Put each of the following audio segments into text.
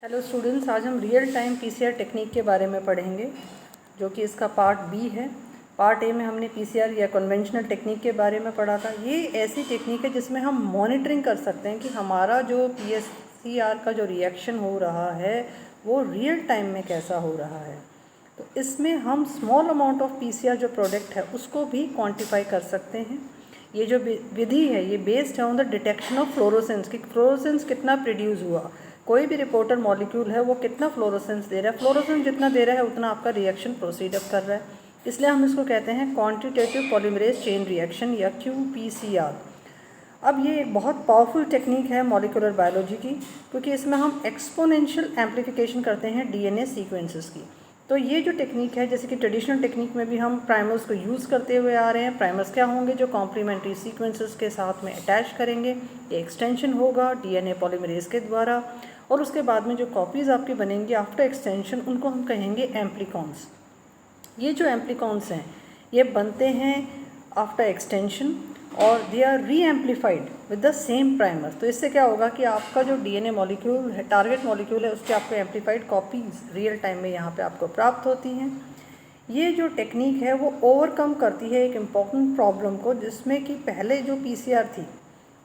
Hello students, आज हम real time PCR technique के बारे में पढ़ेंगे, जो कि इसका पार्ट बी है। पार्ट ए में हमने पीसीआर या कन्वेंशनल टेक्निक के बारे में पढ़ा था। ये ऐसी टेक्निक है जिसमें हम मॉनिटरिंग कर सकते हैं कि हमारा जो पीसीआर का जो रिएक्शन हो रहा है वो रियल टाइम में कैसा हो रहा है। तो इसमें हम स्मॉल अमाउंट ऑफ पीसीआर जो प्रोडक्ट है उसको भी क्वान्टिफाई कर सकते हैं। ये जो विधि है ये बेस्ड है on the detection of fluorescence, कि फ्लोरोसेंस कितना प्रोड्यूस हुआ। कोई भी रिपोर्टर मॉलिक्यूल है वो कितना फ्लोरोसेंस दे रहा है, फ्लोरोसेंस जितना दे रहा है उतना आपका रिएक्शन प्रोसीड अप कर रहा है। इसलिए हम इसको कहते हैं क्वांटिटेटिव पॉलीमरेज चेन रिएक्शन या QPCR। अब ये एक बहुत पावरफुल टेक्निक है मॉलिक्यूलर बायोलॉजी की, क्योंकि इसमें हम एक्सपोनेंशियल एम्प्लीफिकेशन करते हैं डीएनए सीक्वेंसेस की। तो ये जो टेक्निक है, जैसे कि ट्रेडिशनल टेक्निक में भी हम प्राइमर्स को यूज़ करते हुए आ रहे हैं। प्राइमर्स क्या होंगे? जो कॉम्प्लीमेंट्री सीक्वेंसेस के साथ में अटैच करेंगे। ये एक्सटेंशन होगा डीएनए पॉलीमरेज के द्वारा, और उसके बाद में जो कॉपीज़ आपकी बनेंगी आफ्टर एक्सटेंशन उनको हम कहेंगे एम्प्लीकॉन्स। ये जो एम्प्लीकॉन्स हैं ये बनते हैं आफ्टर एक्सटेंशन और दे आर री amplified with the same primer. तो इससे क्या होगा कि आपका जो डीएनए मॉलिक्यूल है, टारगेट मॉलिक्यूल है, उसके आपको एम्प्लीफाइड कॉपीज़ रियल टाइम में यहाँ पे आपको प्राप्त होती हैं। ये जो टेक्निक है वो ओवरकम करती है एक इम्पॉर्टेंट प्रॉब्लम को, जिसमें कि पहले जो पीसीआर थी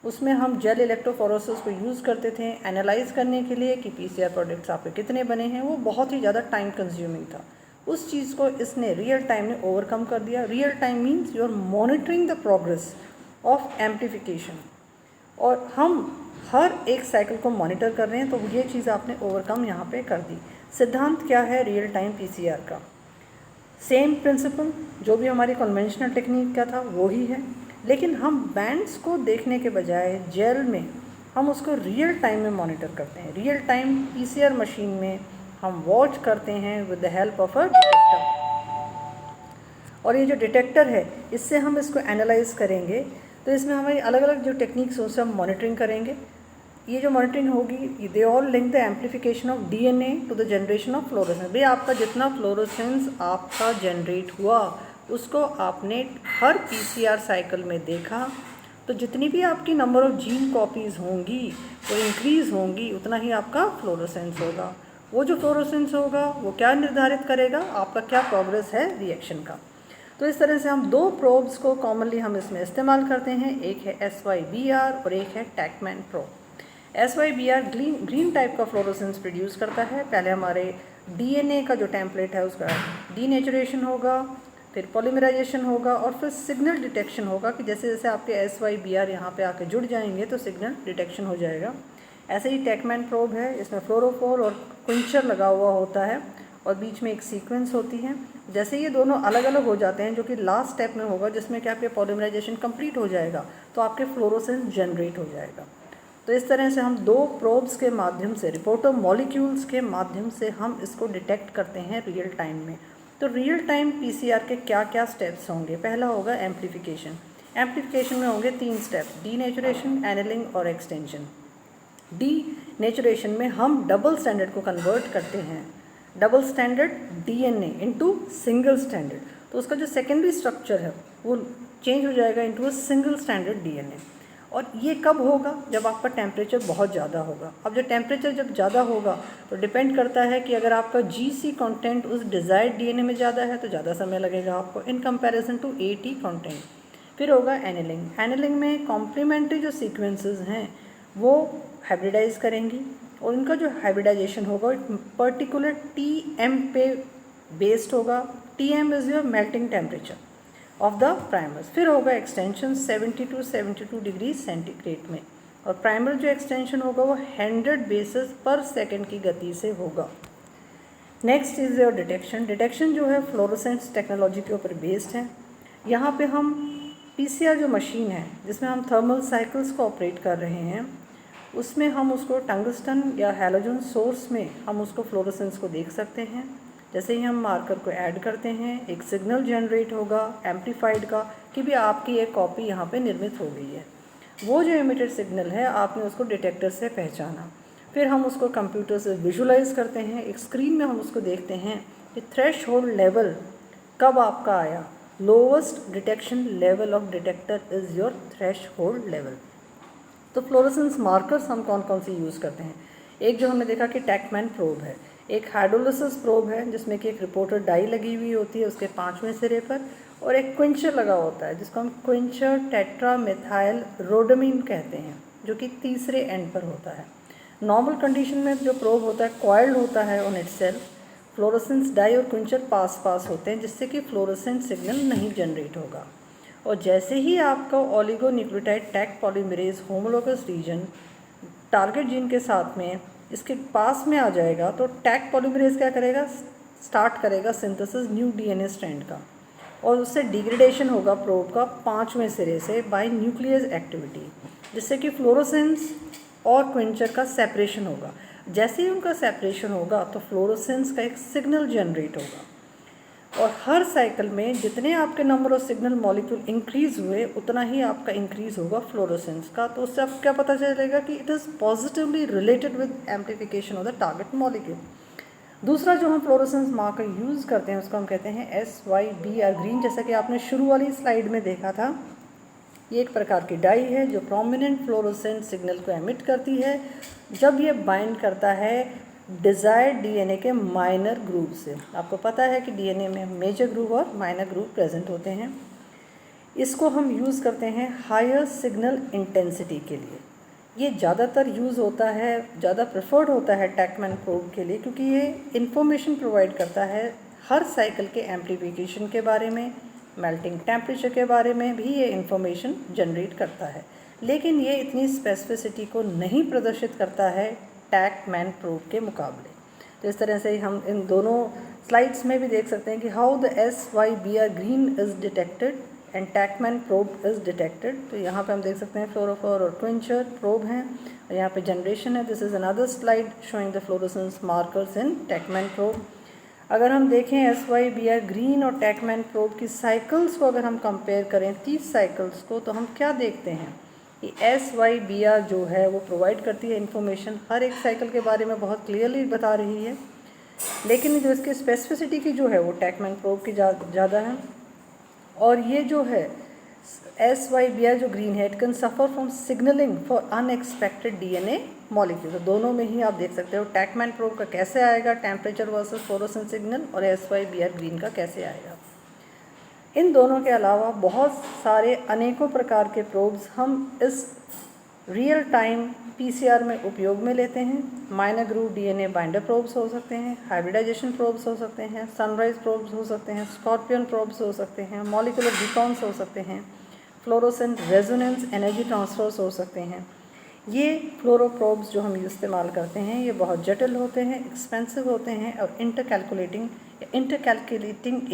उसमें हम जेल इलेक्ट्रोफोरेसिस को यूज़ करते थे एनालाइज करने के लिए कि पीसीआर प्रोडक्ट्स आपके कितने बने हैं। वो बहुत ही ज़्यादा टाइम कंज्यूमिंग था। उस चीज़ को इसने रियल टाइम में ओवरकम कर दिया। Real time means you are monitoring the progress of amplification, और हम हर एक साइकिल को मॉनिटर कर रहे हैं। तो ये चीज़ आपने ओवरकम यहाँ पे कर दी। सिद्धांत क्या है रियल टाइम पीसीआर का? सेम प्रिंसिपल जो भी हमारी कन्वेंशनल टेक्निक का था वो ही है, लेकिन हम बैंड्स को देखने के बजाय जेल में हम उसको रियल टाइम में मॉनिटर करते हैं। रियल टाइम पीसीआर मशीन में हम वॉच करते हैं with the help of a detector, और ये जो डिटेक्टर है इससे हम इसको एनालाइज करेंगे। तो इसमें हमारी अलग अलग जो टेक्निक्स हैं उससे हम मॉनिटरिंग करेंगे। ये जो मॉनिटरिंग होगी they all link the amplification of DNA to the generation of fluorescence. भाई आपका जितना फ्लोरोसेंस आपका जनरेट हुआ उसको आपने हर पीसीआर साइकिल में देखा, तो जितनी भी आपकी नंबर ऑफ जीन कॉपीज़ होंगी वो इंक्रीज़ होंगी, उतना ही आपका फ्लोरोसेंस होगा। वो जो फ्लोरोसेंस होगा वो क्या निर्धारित करेगा? आपका क्या प्रोग्रेस है रिएक्शन का। तो इस तरह से हम दो प्रोब्स को कॉमनली हम इसमें इस्तेमाल करते हैं। एक है SYBR और एक है टैकमैन प्रोब। SYBR ग्रीन टाइप का फ्लोरोसेंस प्रोड्यूस करता है। पहले हमारे डीएनए का जो टेम्पलेट है उसका डीनेचुरेशन होगा, फिर पॉलीमराइजेशन होगा, और फिर सिग्नल डिटेक्शन होगा कि जैसे जैसे आपके SYBR यहाँ पे आके जुड़ जाएंगे तो सिग्नल डिटेक्शन हो जाएगा। ऐसे ही टैकमैन प्रोब है, इसमें फ्लोरोफोर और क्विंचर लगा हुआ होता है और बीच में एक सीक्वेंस होती है। जैसे ये दोनों अलग अलग हो जाते हैं, जो कि लास्ट स्टेप में होगा जिसमें कि आपके पॉलीमराइजेशन कंप्लीट हो जाएगा, तो आपके फ्लोरोसेंस जनरेट हो जाएगा। तो इस तरह से हम दो प्रोब्स के माध्यम से, रिपोर्टर मॉलिक्यूल्स के माध्यम से हम इसको डिटेक्ट करते हैं रियल टाइम में। तो रियल टाइम पीसीआर के क्या क्या स्टेप्स होंगे? पहला होगा एम्प्लीफिकेशन। एम्प्लीफिकेशन में होंगे 3 स्टेप: डीनेचुरेशन, एनेलिंग और एक्सटेंशन। डीनेचुरेशन में हम डबल स्टैंडर्ड को कन्वर्ट करते हैं, double standard DNA into single standard. तो उसका जो सेकेंडरी स्ट्रक्चर है वो चेंज हो जाएगा into a single standard DNA. और ये कब होगा? जब आपका टेम्परेचर बहुत ज़्यादा होगा। अब जो टेम्परेचर जब ज़्यादा होगा तो डिपेंड करता है कि अगर आपका GC कंटेंट उस डिज़ायर्ड डीएनए में ज़्यादा है तो ज़्यादा समय लगेगा आपको in comparison to AT content. फिर होगा एनेलिंग। एनेलिंग में कॉम्प्लीमेंट्री जो सीक्वेंसेस हैं वो हाइब्रिडाइज करेंगी, और उनका जो हाइब्रिडाइजेशन होगा एक पर्टिकुलर TM पे बेस्ड होगा। TM is your melting temperature of the primers. फिर होगा एक्सटेंशन 70 to 72 डिग्री सेंटीग्रेड में, और प्राइमर जो एक्सटेंशन होगा वो 100 बेसिस पर सेकेंड की गति से होगा। Next is your detection. Detection जो है फ्लोरोसेंस टेक्नोलॉजी के ऊपर बेस्ड है। यहाँ पे हम पीसीआर जो मशीन है जिसमें हम थर्मल साइकिल्स को ऑपरेट कर रहे हैं, उसमें हम उसको टंगस्टन या हैलोजन सोर्स में हम उसको फ्लोरोसेंस को देख सकते हैं। जैसे ही हम मार्कर को ऐड करते हैं एक सिग्नल जनरेट होगा एम्प्लीफाइड का कि भी आपकी एक कॉपी यहाँ पे निर्मित हो गई है। वो जो इमिटेड सिग्नल है आपने उसको डिटेक्टर से पहचाना, फिर हम उसको कंप्यूटर से विजुलाइज करते हैं। एक स्क्रीन में हम उसको देखते हैं कि थ्रेशहोल्ड लेवल कब आपका आया। Lowest detection level of detector is your threshold level. तो फ्लोरोसेंस मार्कर्स हम कौन कौन से यूज़ करते हैं? एक जो हमने देखा कि टैकमैन प्रोब है, एक हाइड्रोलिसिस प्रोब है जिसमें कि एक रिपोर्टर डाई लगी हुई होती है उसके 5वें सिरे पर, और एक क्विंचर लगा होता है जिसको हम क्विंचर टेट्रामेथाइल रोडामीन कहते हैं, जो कि तीसरे एंड पर होता है। नॉर्मल कंडीशन में जो प्रोब होता है कॉइल्ड होता है ऑन इटसेल्फ, फ्लोरोसेंस डाई और क्विंचर पास होते हैं जिससे कि फ्लोरोसेंट सिग्नल नहीं जनरेट होगा। और जैसे ही आपका oligonucleotide Taq polymerase homologous region target gene के साथ में इसके पास में आ जाएगा तो टैग पॉलीमरेज क्या करेगा, स्टार्ट करेगा सिंथेसिस न्यू डीएनए स्ट्रैंड का, और उससे डिग्रेडेशन होगा प्रोब का 5वें सिरे से बाय न्यूक्लियस एक्टिविटी, जिससे कि फ्लोरोसेंस और क्विंचर का सेपरेशन होगा। जैसे ही उनका सेपरेशन होगा तो फ्लोरोसेंस का एक सिग्नल जनरेट होगा, और हर साइकिल में जितने आपके number of signal molecule increase हुए उतना ही आपका इंक्रीज़ होगा फ्लोरोसेंस का। तो उससे आपको क्या पता चलेगा कि it is positively related with amplification of the target molecule. दूसरा जो हम फ्लोरोसेंस मार्कर यूज़ करते हैं उसको हम कहते हैं SYBR ग्रीन। जैसा कि आपने शुरू वाली स्लाइड में देखा था, ये एक प्रकार की डाई है जो प्रोमिनेंट फ्लोरोसेंट सिग्नल को एमिट करती है जब ये बाइंड करता है डिज़ायर्ड डीएनए के माइनर ग्रुप से। आपको पता है कि डीएनए में मेजर ग्रुप और माइनर ग्रुप प्रेजेंट होते हैं। इसको हम यूज़ करते हैं हायर सिग्नल इंटेंसिटी के लिए। ये ज़्यादातर यूज़ होता है, ज़्यादा प्रेफर्ड होता है टैकमैन प्रोब के लिए, क्योंकि ये इंफॉर्मेशन प्रोवाइड करता है हर साइकिल के एम्प्लीफिकेशन के बारे में, मेल्टिंग टेम्परेचर के बारे में भी ये इंफॉर्मेशन जनरेट करता है, लेकिन ये इतनी स्पेसिफिसिटी को नहीं प्रदर्शित करता है टैकमैन प्रोब के मुकाबले। तो इस तरह से हम इन दोनों स्लाइड्स में भी देख सकते हैं कि how the SYBR green is detected and TaqMan probe is detected. तो यहाँ पे हम देख सकते हैं फ्लोरोफोर और क्विंचर प्रोब हैं, और यहाँ पे जनरेशन है। This is another slide showing the fluorescence markers in TaqMan probe. अगर हम देखें SYBR ग्रीन और टैकमैन प्रोब की साइकिल्स को अगर हम कंपेयर करें 30 साइकिल्स को, तो हम क्या देखते हैं कि SYBR जो है वो प्रोवाइड करती है इंफॉर्मेशन, हर एक साइकिल के बारे में बहुत क्लियरली बता रही है, लेकिन जो इसकी स्पेसिफिसिटी की जो है वो टैकमैन प्रोब की ज़्यादा है। और ये जो है SYBR जो ग्रीन है, it can suffer from signalling for unexpected DNA molecule. तो दोनों में ही आप देख सकते हो टैकमैन प्रोब का कैसे आएगा टेम्परेचर वर्सेस फ्लोरोसेंट सिग्नल, और SYBR ग्रीन का कैसे आएगा। इन दोनों के अलावा बहुत सारे अनेकों प्रकार के प्रोब्स हम इस रियल टाइम PCR में उपयोग में लेते हैं। Minor group DNA binder probes हो सकते हैं, हाइब्रिडाइजेशन प्रोब्स हो सकते हैं, सनराइज प्रोब्स हो सकते हैं, स्कॉर्पियन प्रोब्स हो सकते हैं, मॉलिक्यूलर डिकॉन्स हो सकते हैं, फ्लोरोसेंट रेजोनेंस एनर्जी ट्रांसफर्स हो सकते हैं। ये फ्लोरो प्रोब्स जो हम इस्तेमाल करते हैं ये बहुत जटिल होते हैं, एक्सपेंसिव होते हैं, और इंटरकैलकुलेटिंग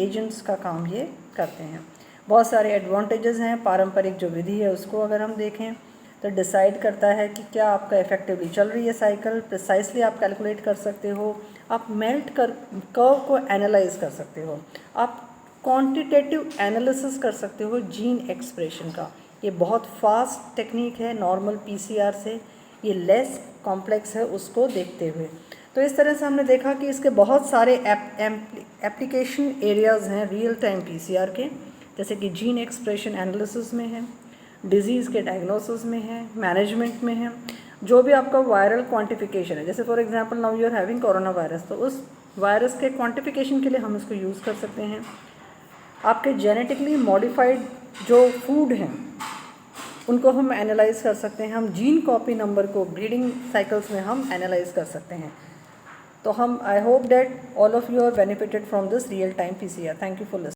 एजेंट्स का काम ये करते हैं। बहुत सारे एडवांटेजेस हैं। पारंपरिक जो विधि है उसको अगर हम देखें तो डिसाइड करता है कि क्या आपका इफेक्टिवली चल रही है साइकिल, प्रिसाइसली आप कैलकुलेट कर सकते हो, आप मेल्ट कर कर्व को एनालाइज कर सकते हो, आप क्वांटिटेटिव एनालिसिस कर सकते हो जीन एक्सप्रेशन का। ये बहुत फास्ट टेक्निक है नॉर्मल PCR से, ये लेस कॉम्प्लेक्स है उसको देखते हुए। तो इस तरह से हमने देखा कि इसके बहुत सारे एप्लीकेशन एरियाज़ हैं रियल टाइम PCR के, जैसे कि जीन एक्सप्रेशन एनालिसिस में है, डिजीज़ के डायग्नोसिस में है, मैनेजमेंट में है, जो भी आपका वायरल क्वांटिफिकेशन है, जैसे for example now you are having corona virus, तो उस वायरस के क्वांटिफिकेशन के लिए हम इसको यूज़ कर सकते हैं। आपके जेनेटिकली मॉडिफाइड जो फूड हैं उनको हम एनालाइज कर सकते हैं। हम जीन कॉपी नंबर को ब्रीडिंग साइकिल्स में हम एनालाइज कर सकते हैं। तो हम I hope that all of you are benefited from this real time PCR। Thank you for listening.